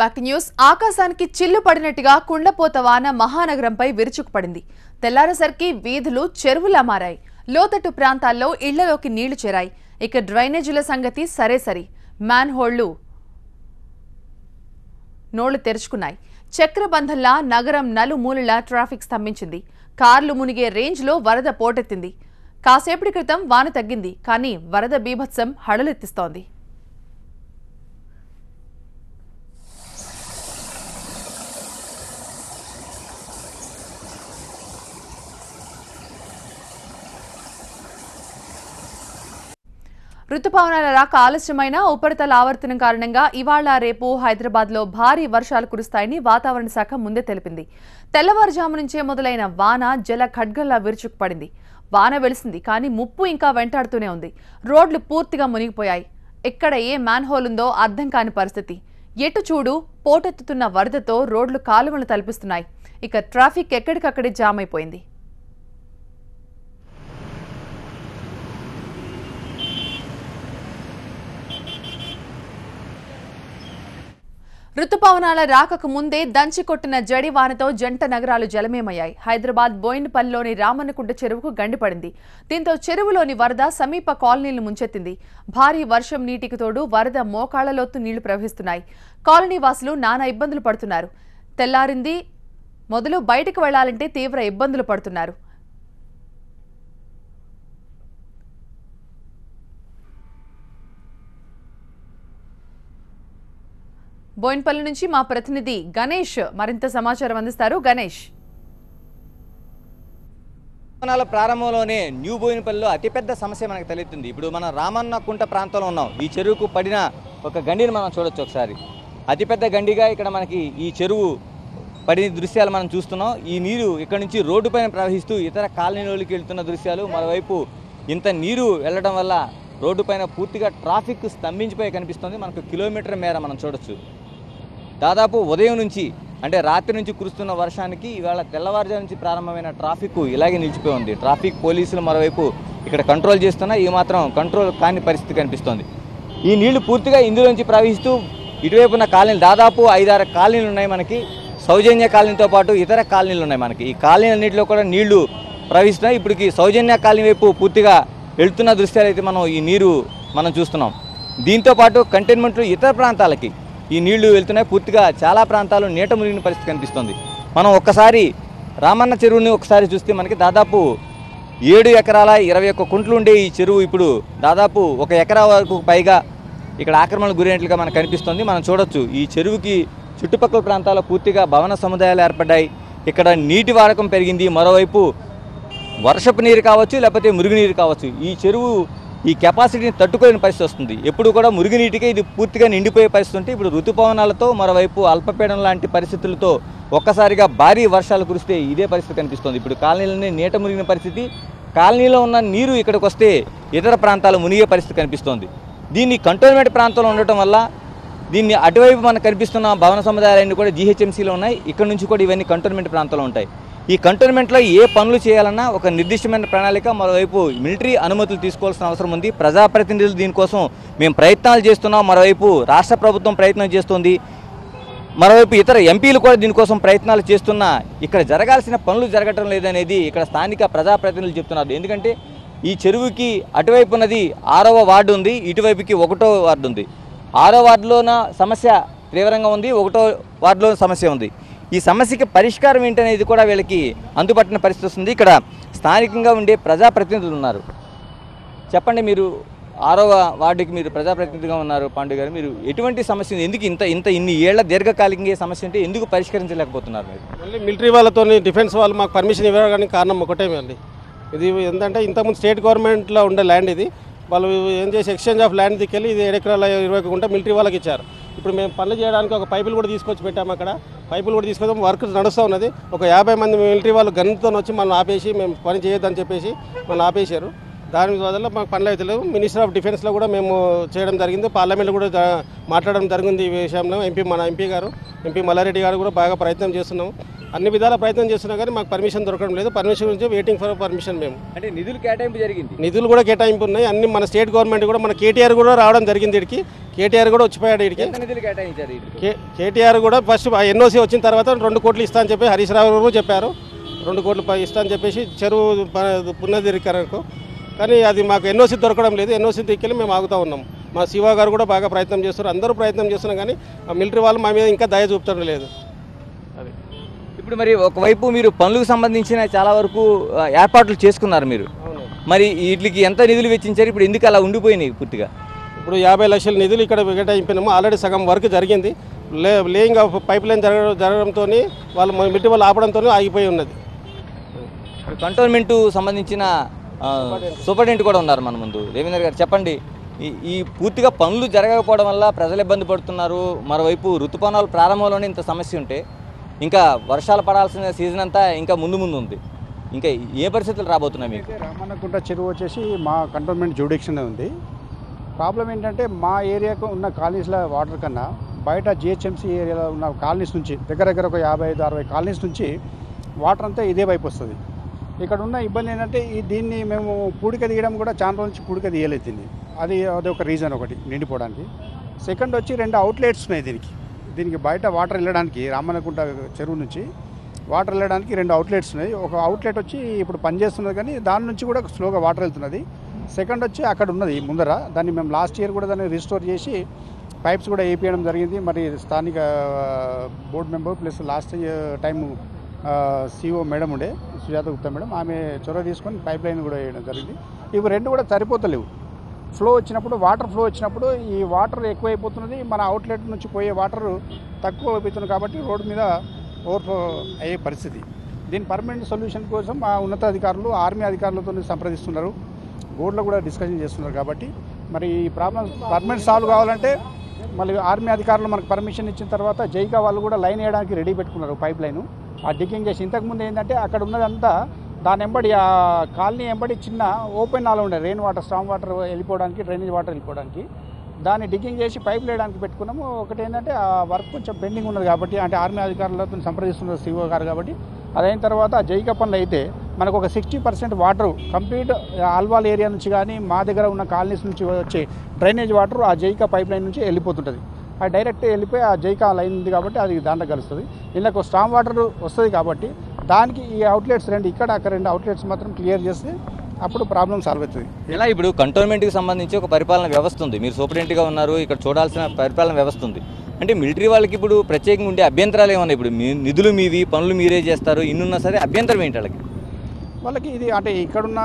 Back news ఆకాశానికి చిల్లు పడినట్టుగా కుండపోత వాన మహానగరంపై విరుచుకుపడింది. తెల్లారేసరికి వీధులు చెరువులా మారాయి. లోతట్టు ప్రాంతాల్లో ఇళ్లలోకి నీళ్లు చేరాయి. ఇక డ్రైనేజీల సంగతి సరేసరి. మ్యాన్ హోళ్లు నోళ్లు తెరుచుకున్నాయి. చక్రబంధంలా నగరం నలుమూలలా ట్రాఫిక్ స్తంభించింది. కార్లు మునిగే రేంజ్లో వరద పోటెత్తింది. కాసేపటి క్రితం వాన తగ్గింది, కానీ వరద బీభత్సం హడలెత్తిస్తోంది. రుతుపవనాల రాక ఆలస్యమైన ఉపరితల ఆవర్తనం కారణంగా ఇవాళ రేపు హైదరాబాద్లో భారీ వర్షాలు కురుస్తాయని వాతావరణ శాఖ ముందే తెలిపింది. తెల్లవారుజాము నుంచే మొదలైన వాన జల ఖడ్గంలా విరుచుకుపడింది. వాన వెలిసింది, కానీ ముప్పు ఇంకా వెంటాడుతూనే ఉంది. రోడ్లు పూర్తిగా మునిగిపోయాయి. ఎక్కడ ఏ మ్యాన్ హోల్ ఉందో అర్థం కాని పరిస్థితి. ఎటు చూడు పోటెత్తుతున్న వరదతో రోడ్లు కాలువలు తలపిస్తున్నాయి. ఇక ట్రాఫిక్ ఎక్కడికక్కడే జామ్ అయిపోయింది. రుతుపవనాల రాకకు ముందే దంచికొట్టిన జడివానతో జంట నగరాలు జలమయమయ్యాయి. హైదరాబాద్ బోయిన్పల్లిలోని రామన్నకుంట చెరువుకు గండిపడింది. దీంతో చెరువులోని వరద సమీప కాలనీలను ముంచెత్తింది. భారీ వర్షం నీటికి తోడు వరద మోకాళ్లలోతు నీళ్లు ప్రవహిస్తున్నాయి. కాలనీ వాసులు నానా ఇబ్బందులు పడుతున్నారు. తెల్లారింది మొదలు బయటకు వెళ్లాలంటే తీవ్ర ఇబ్బందులు పడుతున్నారు. బోయిన్పల్లి నుంచి మా ప్రతినిధి గణేష్ మరింత సమాచారం అందిస్తారు. గణేష్, ప్రారంభంలోనే న్యూ బోయినపల్లిలో అతిపెద్ద సమస్య మనకు తలెత్తుంది. ఇప్పుడు మనం రామన్నకుంట ప్రాంతంలో ఉన్నాం. ఈ చెరువుకు పడిన ఒక గండిని మనం చూడొచ్చు. ఒకసారి అతిపెద్ద గండిగా ఇక్కడ మనకి ఈ చెరువు పడిన దృశ్యాలు మనం చూస్తున్నాం. ఈ నీరు ఇక్కడ నుంచి రోడ్డు పైన ప్రవహిస్తూ ఇతర కాలనీలోకి వెళ్తున్న దృశ్యాలు. మరోవైపు ఇంత నీరు వెళ్లడం వల్ల రోడ్డు పైన పూర్తిగా ట్రాఫిక్ స్తంభించిపోయి కనిపిస్తుంది. మనకు కిలోమీటర్ మేర మనం చూడొచ్చు. దాదాపు ఉదయం నుంచి అంటే రాత్రి నుంచి కురుస్తున్న వర్షానికి ఇవాళ తెల్లవారుజాము నుంచి ప్రారంభమైన ట్రాఫిక్ ఇలాగే నిలిచిపోయి ఉంది. ట్రాఫిక్ పోలీసులు మరోవైపు ఇక్కడ కంట్రోల్ చేస్తున్నా ఈ మాత్రం కంట్రోల్ కాని పరిస్థితి కనిపిస్తోంది. ఈ నీళ్లు పూర్తిగా ఇందులోంచి ప్రవహిస్తూ ఇటువైపు ఉన్న కాలనీలు దాదాపు 5-6 కాలనీలు ఉన్నాయి. మనకి సౌజన్య కాలనీతో పాటు ఇతర కాలనీలు ఉన్నాయి. మనకి ఈ కాలనీలన్నింటిలో కూడా నీళ్లు ప్రవహిస్తున్నాయి. ఇప్పటికి సౌజన్య కాలనీ వైపు పూర్తిగా వెళ్తున్న దృశ్యాలు అయితే మనం ఈ నీరు మనం చూస్తున్నాం. దీంతోపాటు కంటైన్మెంట్లు ఇతర ప్రాంతాలకి ఈ నీళ్లు వెళ్తున్నాయి. పూర్తిగా చాలా ప్రాంతాలు నీట మునిగిన పరిస్థితి కనిపిస్తుంది. మనం ఒక్కసారి రామన్న చెరువుని ఒకసారి చూస్తే మనకి దాదాపు 7 ఎకరాల 21 కుంట్లు ఉండే ఈ చెరువు ఇప్పుడు దాదాపు 1 ఎకరా వరకు పైగా ఇక్కడ ఆక్రమణకు గురైనట్లుగా మనకు కనిపిస్తుంది. మనం చూడొచ్చు ఈ చెరువుకి చుట్టుపక్కల ప్రాంతాల్లో పూర్తిగా భవన సముదాయాలు ఏర్పడ్డాయి. ఇక్కడ నీటి వాడకం పెరిగింది. మరోవైపు వర్షపు నీరు కావచ్చు, లేకపోతే మురుగునీరు కావచ్చు, ఈ చెరువు ఈ కెపాసిటీని తట్టుకోలేని పరిస్థితి వస్తుంది. ఎప్పుడు కూడా మురుగునీటికే ఇది పూర్తిగా నిండిపోయే పరిస్థితి ఉంటే ఇప్పుడు ఋతుపవనాలతో మరోవైపు అల్పపీడనం లాంటి పరిస్థితులతో ఒక్కసారిగా భారీ వర్షాలు కురిస్తే ఇదే పరిస్థితి కనిపిస్తుంది. ఇప్పుడు కాలనీలన్నీ నీట మునిగిన పరిస్థితి. కాలనీలో ఉన్న నీరు ఇక్కడికి వస్తే ఇతర ప్రాంతాలు మునిగే పరిస్థితి కనిపిస్తోంది. దీన్ని కంటోన్మెంట్ ప్రాంతంలో ఉండటం వల్ల దీన్ని అటువైపు మనకు కనిపిస్తున్న భవన సముదాయాలన్నీ కూడా జీహెచ్ఎంసీలో ఉన్నాయి. ఇక్కడ నుంచి కూడా ఇవన్నీ కంటోన్మెంట్ ప్రాంతంలో ఉంటాయి. ఈ కంటోన్మెంట్లో ఏ పనులు చేయాలన్నా ఒక నిర్దిష్టమైన ప్రణాళిక, మరోవైపు మిలిటరీ అనుమతులు తీసుకోవాల్సిన అవసరం ఉంది. ప్రజాప్రతినిధులు దీనికోసం మేము ప్రయత్నాలు చేస్తున్నాం. మరోవైపు రాష్ట్ర ప్రభుత్వం ప్రయత్నం చేస్తుంది. మరోవైపు ఇతర ఎంపీలు కూడా దీనికోసం ప్రయత్నాలు చేస్తున్నా ఇక్కడ జరగాల్సిన పనులు జరగటం లేదనేది ఇక్కడ స్థానిక ప్రజాప్రతినిధులు చెప్తున్నారు. ఎందుకంటే ఈ చెరువుకి అటువైపు ఉన్నది 6వ వార్డు ఉంది, ఇటువైపుకి 1వ వార్డు ఉంది. 6వ వార్డులోన సమస్య తీవ్రంగా ఉంది, 1వ వార్డులో సమస్య ఉంది. ఈ సమస్యకి పరిష్కారం ఏంటనేది కూడా వీళ్ళకి అందుపట్టిన పరిస్థితి వస్తుంది. ఇక్కడ స్థానికంగా ఉండే ప్రజాప్రతినిధులు ఉన్నారు. చెప్పండి, మీరు 6వ వార్డుకి మీరు ప్రజాప్రతినిధిగా ఉన్నారు. పాండు గారు, మీరు ఎటువంటి సమస్య, ఎందుకు ఇన్ని ఏళ్ల దీర్ఘకాలికంగా సమస్య అంటే ఎందుకు పరిష్కరించలేకపోతున్నారు? మళ్ళీ మిలిటరీ వాళ్ళతో డిఫెన్స్ వాళ్ళు మాకు పర్మిషన్ ఇవ్వడానికి కారణం ఒకటే అండి. ఇది ఏంటంటే ఇంతకుముందు స్టేట్ గవర్నమెంట్లో ఉండే ల్యాండ్ ఇది. వాళ్ళు ఏం చేసి ఎక్స్చేంజ్ ఆఫ్ ల్యాండ్ దిక్కెళ్ళి ఇది 7 ఎకరాల 20 గుంట మిలిటరీ వాళ్ళకి ఇచ్చారు. ఇప్పుడు మేము పనులు చేయడానికి ఒక పైపులు కూడా తీసుకొచ్చి పెట్టాము. అక్కడ పైపులు కూడా తీసుకొచ్చాం, వర్క్ నడుస్తూ ఉన్నది. ఒక 50 మంది మిలిటరీ వాళ్ళు గన్తో వచ్చి మనం ఆపేసి మేము పని చేయొద్దని చెప్పేసి మనం ఆపేశారు. దాని వల్ల మాకు పనులు అయితే లేవు. మినిస్టర్ ఆఫ్ డిఫెన్స్లో కూడా మేము చేయడం జరిగింది. పార్లమెంట్లో కూడా మాట్లాడడం జరిగింది ఈ విషయంలో. మన ఎంపీ గారు, ఎంపీ మల్లారెడ్డి గారు కూడా బాగా ప్రయత్నం చేస్తున్నాము. అన్ని విధాల ప్రయత్నం చేస్తున్నా కానీ మాకు పర్మిషన్ దొరకడం లేదు. పర్మిషన్ గురించి వెయిటింగ్ ఫర్ పర్మిషన్. మేము అంటే నిధులు కేటాయింపు జరిగింది, నిధులు కూడా కేటాయింపు ఉన్నాయి. అన్ని మన స్టేట్ గవర్నమెంట్ కూడా మన కేటీఆర్ కూడా రావడం జరిగింది. ఇక్కడికి కేటీఆర్ కూడా వచ్చిపోయాడు. ఇక్కడికి ఎంత నిధులు కేటాయించారు? కేటీఆర్ కూడా ఫస్ట్ ఎన్ఓసీ వచ్చిన తర్వాత 2 కోట్లు ఇస్తా అని చెప్పి హరీష్ రావు గారు చెప్పారు. 2 కోట్లు ఇస్తా అని చెప్పేసి చెరువు పునరుద్ధరణకు. కానీ అది మాకు ఎన్ఓసీ దొరకడం లేదు. ఎన్ఓసీ దిక్కెళ్ళి మేము ఆగుతూ ఉన్నాం. మా శివ గారు కూడా బాగా ప్రయత్నం చేస్తున్నారు. అందరూ ప్రయత్నం చేస్తున్నాం కానీ ఆ మిలిటరీ వాళ్ళు మా మీద ఇంకా దయ చూపడం లేదు. అది ఇప్పుడు మరి ఒకవైపు మీరు పనులకు సంబంధించిన చాలా వరకు ఏర్పాట్లు చేసుకున్నారు మీరు. మరి వీటికి ఎంత నిధులు వెచ్చించారు? ఇప్పుడు ఎందుకు అలా ఉండిపోయినాయి పూర్తిగా? ఇప్పుడు 50 లక్షల నిధులు ఇక్కడ కేటాయింపినాము. ఆల్రెడీ సగం వర్క్ జరిగింది. లేయింగ్ ఆఫ్ పైప్ లైన్ జరగడంతో వాళ్ళు మిలిటరీ వాళ్ళు ఆపడంతో ఆగిపోయి ఉన్నది. కంటోన్మెంట్ సంబంధించిన సూపరింటెండెంట్ కూడా ఉన్నారు మన ముందు. దేవేంద్ర గారు చెప్పండి, ఈ పూర్తిగా పనులు జరగకపోవడం వల్ల ప్రజలు ఇబ్బంది పడుతున్నారు. మరోవైపు ఋతుపవనాలు ప్రారంభంలోనే ఇంత సమస్య ఉంటే ఇంకా వర్షాలు పడాల్సిన సీజన్ అంతా ఇంకా ముందు ఉంది. ఇంకా ఏ పరిస్థితులు రాబోతున్నాయి మీకు? రామన్నకుంట చెరువు వచ్చేసి మా కంటోన్మెంట్ జ్యూడిక్షన్లో ఉంది. ప్రాబ్లం ఏంటంటే మా ఏరియాకు ఉన్న కాలనీస్ల వాటర్ కన్నా బయట జిహెచ్ఎంసీ ఏరియాలో ఉన్న కాలనీస్ నుంచి దగ్గర ఒక 55-60 కాలనీస్ నుంచి వాటర్ అంతా ఇదే వైపు వస్తుంది. ఇక్కడ ఉన్న ఇబ్బంది ఏంటంటే దీన్ని మేము పూడిక తీయడం కూడా చాలా రోజు నుంచి పూడిక తీయలేదు దీన్ని. అది ఒక రీజన్ ఒకటి నిండిపోవడానికి. సెకండ్ వచ్చి 2 అవుట్లెట్స్ ఉన్నాయి దీనికి బయట వాటర్ వెళ్ళడానికి. రామన్నకుంట చెరువు నుంచి వాటర్ వెళ్ళడానికి 2 అవుట్లెట్స్ ఉన్నాయి. ఒక అవుట్లెట్ వచ్చి ఇప్పుడు పనిచేస్తున్నది కానీ దాని నుంచి కూడా స్లోగా వాటర్ వెళ్తున్నది. సెకండ్ వచ్చి అక్కడ ఉన్నది ముందర, దాన్ని మేము లాస్ట్ ఇయర్ కూడా దాన్ని రిస్టోర్ చేసి పైప్స్ కూడా వేయించడం జరిగింది. మరి స్థానిక board member plus last time CO madam ఉండే సుజాత గుప్తా మేడం, ఆమె చొరవ తీసుకొని పైప్ లైన్ కూడా వేయడం జరిగింది. ఇవి 2 కూడా సరిపోతలేవు. ఫ్లో వచ్చినప్పుడు వాటర్ ఫ్లో వచ్చినప్పుడు ఈ వాటర్ ఎక్కువైపోతున్నది. మన అవుట్లెట్ నుంచి పోయే వాటర్ తక్కువ అయిపోతుంది కాబట్టి రోడ్డు మీద ఓవర్ఫ్లో అయ్యే పరిస్థితి. దీని పర్మనెంట్ సొల్యూషన్ కోసం మా ఉన్నతాధికారులు ఆర్మీ అధికారులతో సంప్రదిస్తున్నారు. బోర్డులో కూడా డిస్కషన్ చేస్తున్నారు. కాబట్టి మరి ఈ ప్రాబ్లం పర్మనెంట్ సాల్వ్ కావాలంటే మళ్ళీ ఆర్మీ అధికారులు మనకు పర్మిషన్ ఇచ్చిన తర్వాత జైకా వాళ్ళు కూడా లైన్ వేయడానికి రెడీ పెట్టుకున్నారు. పైప్ లైను ఆ డిగ్గింగ్ చేసి ఇంతకుముందు ఏంటంటే అక్కడ ఉన్నదంతా దాని ఎంబడి ఆ కాలనీ ఎంబడి చిన్న ఓపెన్ నాలో ఉండే రెయిన్ వాటర్ స్టామ్ వాటర్ వెళ్ళిపోవడానికి డ్రైనేజ్ వాటర్ వెళ్ళిపోవడానికి దాన్ని డిగ్గింగ్ చేసి పైప్ వేయడానికి పెట్టుకున్నాము. ఒకటి ఏంటంటే ఆ వర్క్ కొంచెం పెండింగ్ ఉన్నది కాబట్టి అంటే ఆర్మీ అధికారులతో సంప్రదిస్తున్నారు సిఓ గారు కాబట్టి అదైన తర్వాత జైకా పనులు అయితే మనకు ఒక 60% వాటర్ కంప్లీట్ ఆల్వాల్ ఏరియా నుంచి కానీ మా దగ్గర ఉన్న కాలనీస్ నుంచి వచ్చే డ్రైనేజ్ వాటర్ ఆ జైకా పైప్ లైన్ నుంచి వెళ్ళిపోతుంటుంది. అది డైరెక్ట్ వెళ్ళిపోయి ఆ జైకా లైన్ ఉంది కాబట్టి అది దాంట్లో కలుస్తుంది. ఇందులో స్టామ్ వాటర్ వస్తుంది కాబట్టి దానికి ఈ అవుట్లెట్స్ 2 ఇక్కడ అక్కడ 2 అవుట్లెట్స్ మాత్రం క్లియర్ చేస్తే అప్పుడు ప్రాబ్లం సాల్వ్ అవుతుంది. ఇలా ఇప్పుడు కంటోన్మెంట్కి సంబంధించి ఒక పరిపాలన వ్యవస్థ ఉంది. మీరు సూపరింటెండెంట్గా ఉన్నారు, ఇక్కడ చూడాల్సిన పరిపాలన వ్యవస్థ ఉంది. అంటే మిలిటరీ వాళ్ళకి ఇప్పుడు ప్రత్యేకంగా ఉండే అభ్యంతరాలు ఏమన్నా? ఇప్పుడు నిధులు మీవి, పనులు మీరే చేస్తారు, ఇన్నున్నా సరే అభ్యంతరం ఏంటి వాళ్ళకి? ఇది అంటే ఇక్కడున్న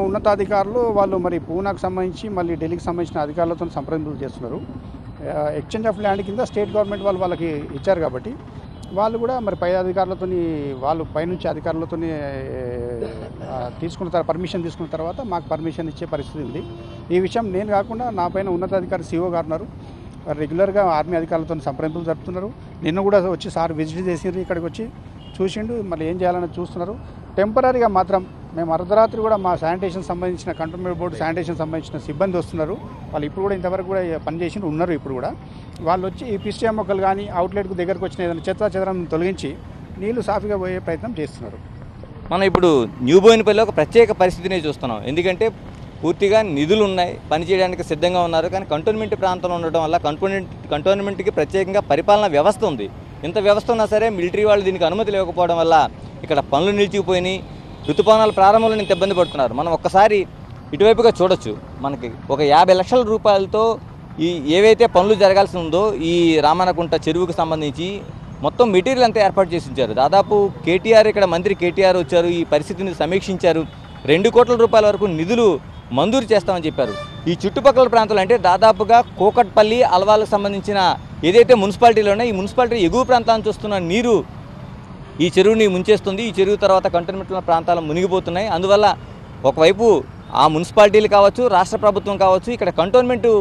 ఉన్నతాధికారులు వాళ్ళు మరి పూనాకు సంబంధించి మళ్ళీ ఢిల్లీకి సంబంధించిన అధికారులతో సంప్రదింపులు చేస్తున్నారు. ఎక్స్చేంజ్ ఆఫ్ ల్యాండ్ కింద స్టేట్ గవర్నమెంట్ వాళ్ళకి ఇచ్చారు కాబట్టి వాళ్ళు కూడా మరి పై అధికారులతో వాళ్ళు పైనుంచి అధికారులతో పర్మిషన్ తీసుకున్న తర్వాత మాకు పర్మిషన్ ఇచ్చే పరిస్థితి ఉంది. ఈ విషయం నేను కాకుండా నా పైన ఉన్నతాధికారి సిఓ గారు ఉన్నారు. రెగ్యులర్గా ఆర్మీ అధికారులతో సంప్రదింపులు జరుపుతున్నారు. నిన్న కూడా వచ్చి సార్ విజిట్ చేసిండ్రు, ఇక్కడికి వచ్చి చూసిండు, మళ్ళీ ఏం చేయాలని చూస్తున్నారు. టెంపరీగా మాత్రం మేము అర్ధరాత్రి కూడా మా శానిటేషన్ సంబంధించిన కంటోన్మెంట్ బోర్డు శానిటేషన్ సంబంధించిన సిబ్బంది వస్తున్నారు. వాళ్ళు ఇప్పుడు కూడా ఇంతవరకు కూడా పనిచేసి ఉన్నారు. ఇప్పుడు కూడా వాళ్ళు వచ్చి ఈ పిస్టియా మొక్కలు కానీ అవుట్లెట్కు దగ్గరకు వచ్చిన ఏదైనా చెత్తం తొలగించి నీళ్లు సాఫీగా పోయే ప్రయత్నం చేస్తున్నారు. మనం ఇప్పుడు న్యూ బోయినపల్లిలో ఒక ప్రత్యేక పరిస్థితిని చూస్తున్నాం. ఎందుకంటే పూర్తిగా నిధులు ఉన్నాయి, పనిచేయడానికి సిద్ధంగా ఉన్నారు. కానీ కంటోన్మెంట్ ప్రాంతంలో ఉండటం వల్ల కంటోన్మెంట్కి ప్రత్యేకంగా పరిపాలన వ్యవస్థ ఉంది. ఇంత వ్యవస్థ ఉన్నా సరే మిలిటరీ వాళ్ళు దీనికి అనుమతి లేకపోవడం వల్ల ఇక్కడ పనులు నిలిచిపోయినాయి. ఋతుపవనాలు ప్రారంభంలో ఇంత ఇబ్బంది పడుతున్నారు. మనం ఒక్కసారి ఇటువైపుగా చూడొచ్చు. మనకి ఒక 50 లక్షల రూపాయలతో ఏవైతే పనులు జరగాల్సి ఉందో ఈ రామన్నకుంట చెరువుకు సంబంధించి మొత్తం మెటీరియల్ అంతా ఏర్పాటు చేసి ఉంచారు. దాదాపు కేటీఆర్, ఇక్కడ మంత్రి కేటీఆర్ వచ్చారు, ఈ పరిస్థితిని సమీక్షించారు. 2 కోట్ల రూపాయల వరకు నిధులు మంజూరు చేస్తామని చెప్పారు. ఈ చుట్టుపక్కల ప్రాంతాలు అంటే దాదాపుగా కోకట్పల్లి, అల్వాలకు సంబంధించిన ఏదైతే మున్సిపాలిటీలో ఉన్నాయో ఈ మున్సిపాలిటీ ఎగువ ప్రాంతాన్ని చూస్తున్న నీరు ఈ చెరువుని ముంచేస్తుంది. ఈ చెరువు తర్వాత కంటోన్మెంట్లో ప్రాంతాలు మునిగిపోతున్నాయి. అందువల్ల ఒకవైపు ఆ మున్సిపాలిటీలు కావచ్చు, రాష్ట్ర ప్రభుత్వం కావచ్చు, ఇక్కడ కంటోన్మెంటు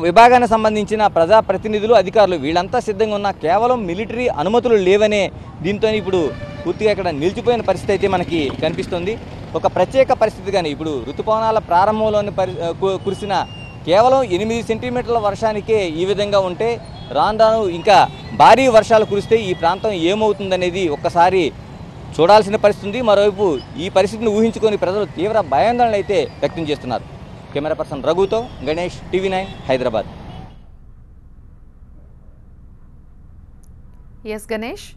విభాగానికి సంబంధించిన ప్రజాప్రతినిధులు, అధికారులు వీళ్ళంతా సిద్ధంగా ఉన్న కేవలం మిలిటరీ అనుమతులు లేవనే దీంతో ఇప్పుడు పూర్తిగా ఇక్కడ నిలిచిపోయిన పరిస్థితి అయితే మనకి కనిపిస్తుంది. ఒక ప్రత్యేక పరిస్థితి. కానీ ఇప్పుడు ఋతుపవనాల ప్రారంభంలోని కురిసిన కేవలం 8 సెంటీమీటర్ల వర్షానికే ఈ విధంగా ఉంటే రాను ఇంకా భారీ వర్షాలు కురిస్తే ఈ ప్రాంతం ఏమవుతుందనేది ఒక్కసారి చూడాల్సిన పరిస్థితి ఉంది. మరోవైపు ఈ పరిస్థితిని ఊహించుకొని ప్రజలు తీవ్ర భయాందోళన అయితే వ్యక్తం చేస్తున్నారు. కెమెరా పర్సన్ రఘుతో గణేష్, TV9 హైదరాబాద్. ఎస్ గణేష్.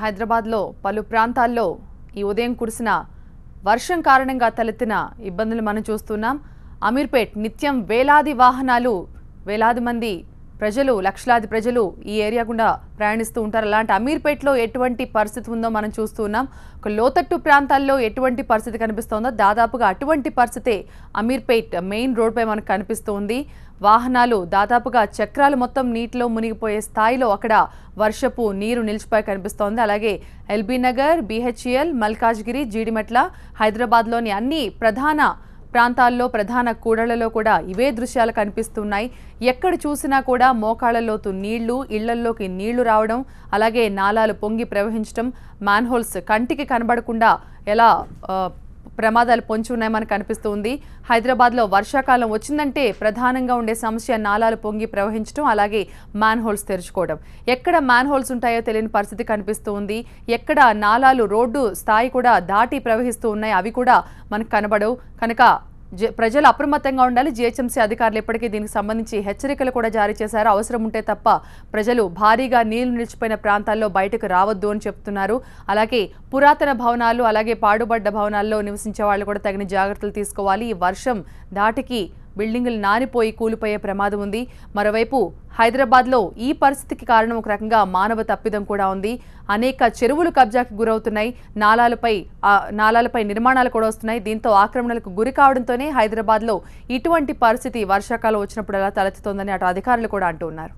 హైదరాబాద్లో పలు ప్రాంతాల్లో ఈ ఉదయం కురిసిన వర్షం కారణంగా తలెత్తిన ఇబ్బందులు మనం చూస్తున్నాం. అమీర్పేట్ నిత్యం వేలాది వాహనాలు, వేలాది మంది ప్రజలు, లక్షలాది ప్రజలు ఈ ఏరియా గుండా ప్రయాణిస్తూ ఉంటారు. అలాంటి అమీర్పేట్లో ఎటువంటి పరిస్థితి ఉందో మనం చూస్తున్నాం. ఒక లోతట్టు ప్రాంతాల్లో ఎటువంటి పరిస్థితి కనిపిస్తోందో దాదాపుగా అటువంటి పరిస్థితే అమీర్పేట్ మెయిన్ రోడ్పై మనకు కనిపిస్తుంది. వాహనాలు దాదాపుగా చక్రాలు మొత్తం నీటిలో మునిగిపోయే స్థాయిలో అక్కడ వర్షపు నీరు నిలిచిపోయి కనిపిస్తోంది. అలాగే ఎల్బీ నగర్, BHEL, మల్కాజ్గిరి, జీడిమెట్ల, హైదరాబాద్లోని అన్ని ప్రధాన ప్రాంతాల్లో, ప్రధాన కూడళ్లలో కూడా ఇవే దృశ్యాలు కనిపిస్తున్నాయి. ఎక్కడ చూసినా కూడా మోకాళ్లలోతు నీళ్లు, ఇళ్లల్లోకి నీళ్లు రావడం, అలాగే నాలాలు పొంగి ప్రవహించడం, మ్యాన్హోల్స్ కంటికి కనబడకుండా ఎలా ప్రమాదాలు పొంచి ఉన్నాయి మనకు కనిపిస్తుంది. హైదరాబాద్లో వర్షాకాలం వచ్చిందంటే ప్రధానంగా ఉండే సమస్య నాలాలు పొంగి ప్రవహించడం, అలాగే మ్యాన్ హోల్స్ తెరుచుకోవడం. ఎక్కడ మ్యాన్ హోల్స్ ఉంటాయో తెలియని పరిస్థితి కనిపిస్తుంది. ఎక్కడ నాలాలు రోడ్డు స్థాయి కూడా దాటి ప్రవహిస్తూ ఉన్నాయి, అవి కూడా మనకు కనబడవు. కనుక ప్రజలు అప్రమత్తంగా ఉండాలి. GHMC అధికారులు ఇప్పటికీ దీనికి సంబంధించి హెచ్చరికలు కూడా జారీ చేశారు. అవసరం ఉంటే తప్ప ప్రజలు భారీగా నీళ్లు నిలిచిపోయిన ప్రాంతాల్లో బయటకు రావద్దు అని చెప్తున్నారు. అలాగే పురాతన భవనాలు, అలాగే పాడుబడ్డ భవనాల్లో నివసించే వాళ్ళు కూడా తగిన జాగ్రత్తలు తీసుకోవాలి. ఈ వర్షం దాటికి బిల్డింగులు నానిపోయి కూలిపోయే ప్రమాదం ఉంది. మరోవైపు హైదరాబాద్లో ఈ పరిస్థితికి కారణం ఒక రకంగా మానవ తప్పిదం కూడా ఉంది. అనేక చెరువులు కబ్జాకి గురవుతున్నాయి, నాలాలపై నిర్మాణాలు కూడా వస్తున్నాయి. దీంతో ఆక్రమణలకు గురి కావడంతోనే హైదరాబాద్లో ఇటువంటి పరిస్థితి వర్షాకాలం వచ్చినప్పుడు ఎలా తలెత్తుతోందని అటు అధికారులు కూడా అంటూ ఉన్నారు.